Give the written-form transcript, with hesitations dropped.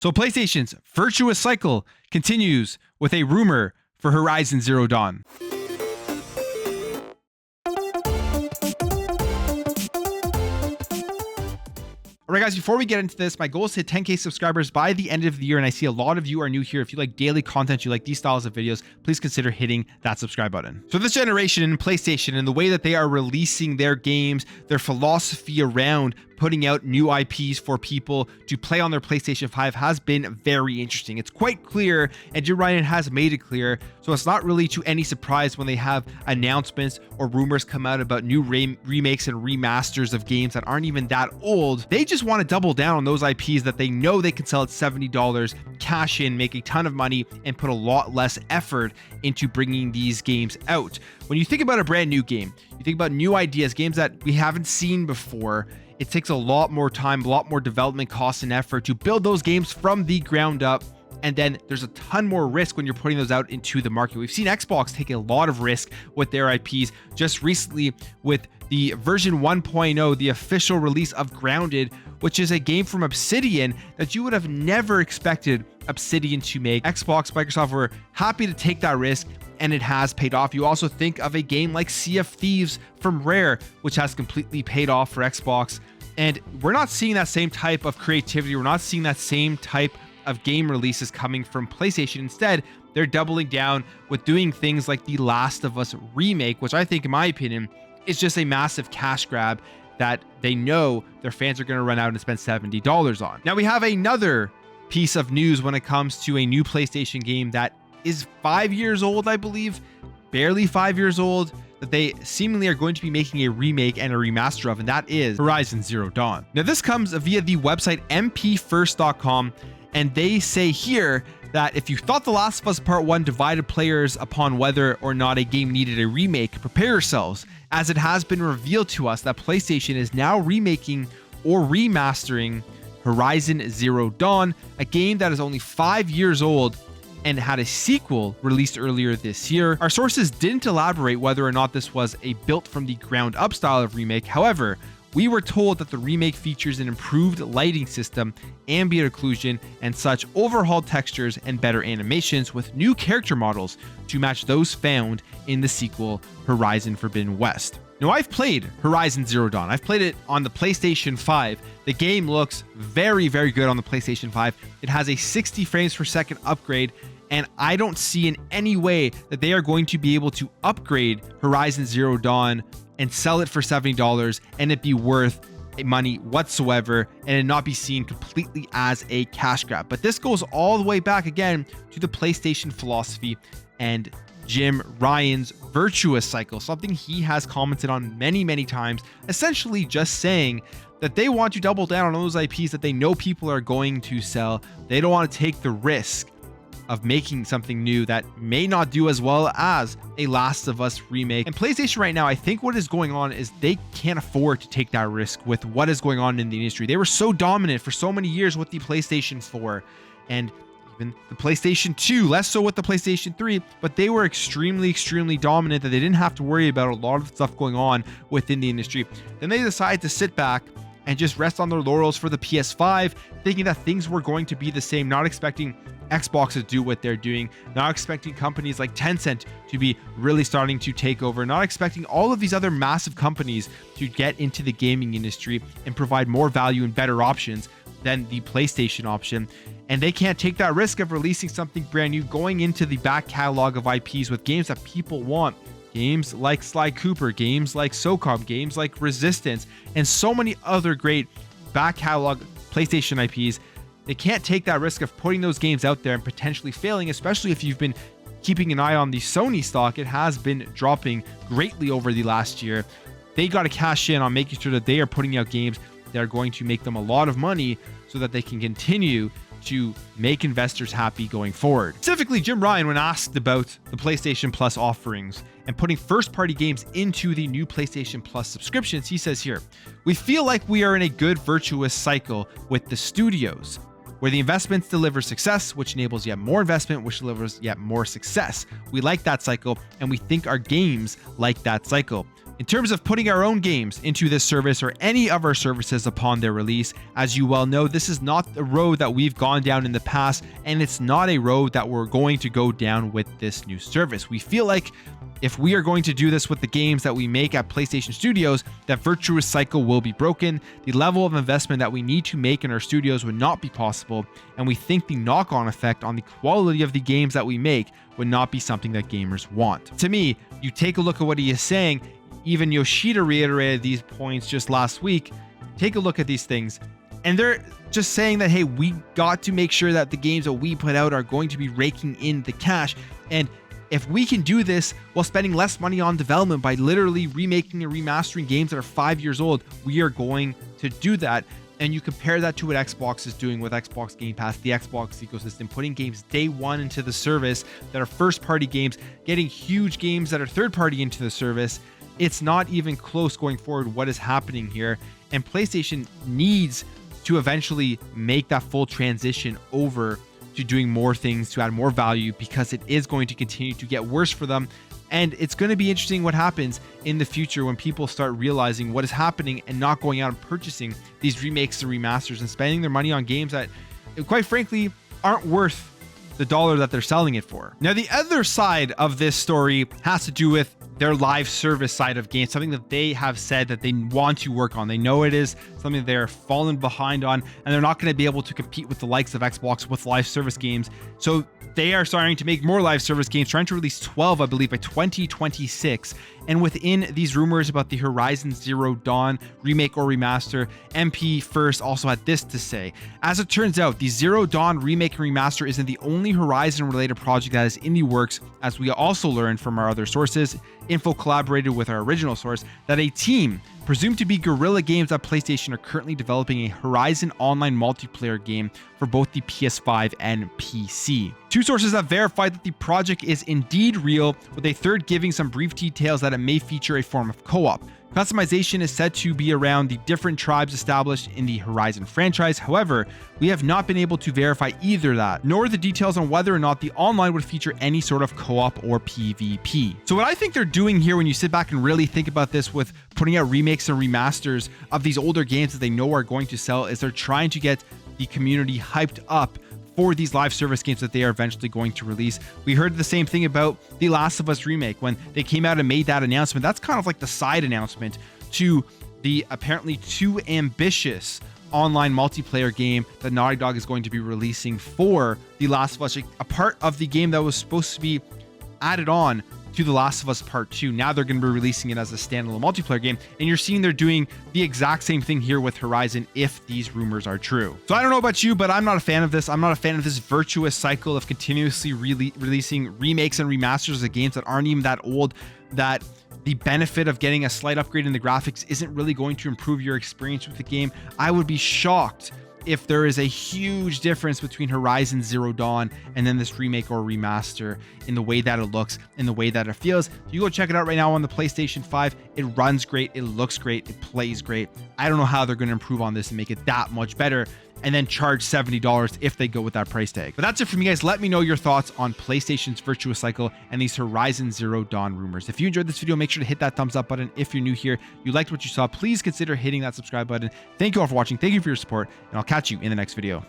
So PlayStation's Virtuous cycle continues with a rumor for Horizon Zero Dawn. Alright guys, before we get into this, my goal is to hit 10k subscribers by the end of the year, and I see a lot of you are new here. If you like daily content, you like these styles of videos, please consider hitting that subscribe button. So this generation in PlayStation and the way that they are releasing their games, their philosophy around putting out new IPs for people to play on their PlayStation 5 has been very interesting. It's quite clear, and Jim Ryan has made it clear, so it's not really to any surprise when they have announcements or rumors come out about new remakes and remasters of games that aren't even that old. They just want to double down on those IPs that they know they can sell at $70, cash in, make a ton of money, and put a lot less effort into bringing these games out. When you think about a brand new game, you think about new ideas, games that we haven't seen before, it takes a lot more time, a lot more development costs and effort to build those games from the ground up. And then there's a ton more risk when you're putting those out into the market. We've seen Xbox take a lot of risk with their IPs just recently with the version 1.0, the official release of Grounded, which is a game from Obsidian that you would have never expected Obsidian to make. Xbox, Microsoft were happy to take that risk, and it has paid off. You also think of a game like Sea of Thieves from Rare, which has completely paid off for Xbox. And we're not seeing that same type of creativity. We're not seeing that same type of game releases coming from PlayStation. Instead, they're doubling down with doing things like the Last of Us remake, which I think, in my opinion, is just a massive cash grab that they know their fans are going to run out and spend $70 on. Now we have another piece of news when it comes to a new PlayStation game that is 5 years old, I believe, barely 5 years old, that they seemingly are going to be making a remake and a remaster of, and that is Horizon Zero Dawn. Now this comes via the website mpfirst.com, and they say here that if you thought The Last of Us Part 1 divided players upon whether or not a game needed a remake, prepare yourselves, as it has been revealed to us that PlayStation is now remaking or remastering Horizon Zero Dawn, a game that is only 5 years old and had a sequel released earlier this year. Our sources didn't elaborate whether or not this was a built from the ground up style of remake. However, we were told that the remake features an improved lighting system, ambient occlusion, and such overhauled textures and better animations with new character models to match those found in the sequel Horizon Forbidden West. Now, I've played Horizon Zero Dawn. I've played it on the PlayStation 5. The game looks very, very good on the PlayStation 5. It has a 60 frames per second upgrade, and I don't see in any way that they are going to be able to upgrade Horizon Zero Dawn and sell it for $70 and it be worth money whatsoever and it not be seen completely as a cash grab. But this goes all the way back again to the PlayStation philosophy and Jim Ryan's Virtuous cycle, something he has commented on many, many times, essentially just saying that they want to double down on those IPs that they know people are going to sell. They don't want to take the risk of making something new that may not do as well as a Last of Us remake. And PlayStation right now, I think what is going on is they can't afford to take that risk with what is going on in the industry. They were so dominant for so many years with the PlayStation 4 and even the PlayStation 2, less so with the PlayStation 3, but they were extremely, extremely dominant that they didn't have to worry about a lot of stuff going on within the industry. Then they decided to sit back and just rest on their laurels for the PS5, thinking that things were going to be the same, not expecting Xbox to do what they're doing, not expecting companies like Tencent to be really starting to take over, not expecting all of these other massive companies to get into the gaming industry and provide more value and better options than the PlayStation option. And they can't take that risk of releasing something brand new, going into the back catalog of IPs with games that people want. Games like Sly Cooper, games like SOCOM, games like Resistance, and so many other great back catalog PlayStation IPs. They can't take that risk of putting those games out there and potentially failing, especially if you've been keeping an eye on the Sony stock. It has been dropping greatly over the last year. They got to cash in on making sure that they are putting out games that are going to make them a lot of money so that they can continue to make investors happy going forward. Specifically, Jim Ryan, when asked about the PlayStation Plus offerings and putting first-party games into the new PlayStation Plus subscriptions, he says here, "We feel like we are in a good virtuous cycle with the studios. where the investments deliver success, which enables yet more investment, which delivers yet more success. We like that cycle, and we think our games like that cycle. In terms of putting our own games into this service or any of our services upon their release, as you well know, this is not the road that we've gone down in the past, and it's not a road that we're going to go down with this new service. We feel like if we are going to do this with the games that we make at PlayStation Studios, that virtuous cycle will be broken. The level of investment that we need to make in our studios would not be possible, and we think the knock-on effect on the quality of the games that we make would not be something that gamers want. To me, you take a look at what he is saying. Even Yoshida reiterated these points just last week. Take a look at these things, and they're just saying that, hey, we got to make sure that the games that we put out are going to be raking in the cash. And if we can do this while spending less money on development by literally remaking and remastering games that are 5 years old, we are going to do that. And you compare that to what Xbox is doing with Xbox Game Pass, the Xbox ecosystem, putting games day one into the service that are first-party games, getting huge games that are third-party into the service. It's not even close going forward what is happening here. And PlayStation needs to eventually make that full transition over to doing more things to add more value, because it is going to continue to get worse for them. And it's going to be interesting what happens in the future when people start realizing what is happening and not going out and purchasing these remakes and remasters and spending their money on games that, quite frankly, aren't worth the dollar that they're selling it for. Now, the other side of this story has to do with their live service side of games, something that they have said that they want to work on. They know it is something they're fallen behind on, and they're not going to be able to compete with the likes of Xbox with live service games. So they are starting to make more live service games, trying to release 12, I believe, by 2026. And within these rumors about the Horizon Zero Dawn remake or remaster, MP First also had this to say. As it turns out, the Zero Dawn remake and remaster isn't the only Horizon-related project that is in the works, as we also learned from our other sources. Info collaborated with our original source that a team presumed to be Guerrilla Games at PlayStation are currently developing a Horizon online multiplayer game for both the PS5 and PC. Two sources have verified that the project is indeed real, with a third giving some brief details that it may feature a form of co-op. Customization is said to be around the different tribes established in the Horizon franchise. However, we have not been able to verify either that, nor the details on whether or not the online would feature any sort of co-op or PvP. So what I think they're doing here, when you sit back and really think about this with putting out remakes and remasters of these older games that they know are going to sell, is they're trying to get the community hyped up for these live service games that they are eventually going to release. We heard the same thing about The Last of Us remake when they came out and made that announcement. That's kind of like the side announcement to the apparently too ambitious online multiplayer game that Naughty Dog is going to be releasing for The Last of Us, a part of the game that was supposed to be added on to The Last of Us Part 2. Now they're going to be releasing it as a standalone multiplayer game, and you're seeing they're doing the exact same thing here with Horizon if these rumors are true. So I don't know about you, but I'm not a fan of this. I'm not a fan of this virtuous cycle of continuously releasing remakes and remasters of games that aren't even that old, that the benefit of getting a slight upgrade in the graphics isn't really going to improve your experience with the game. I would be shocked if there is a huge difference between Horizon Zero Dawn and then this remake or remaster in the way that it looks, in the way that it feels. You go check it out right now on the PlayStation 5. It runs great, it looks great, it plays great. I don't know how they're going to improve on this and make it that much better and then charge $70 if they go with that price tag. But that's it from you guys. Let me know your thoughts on PlayStation's Virtuous Cycle and these Horizon Zero Dawn rumors. If you enjoyed this video, make sure to hit that thumbs up button. If you're new here, you liked what you saw, please consider hitting that subscribe button. Thank you all for watching. Thank you for your support, and I'll catch you in the next video.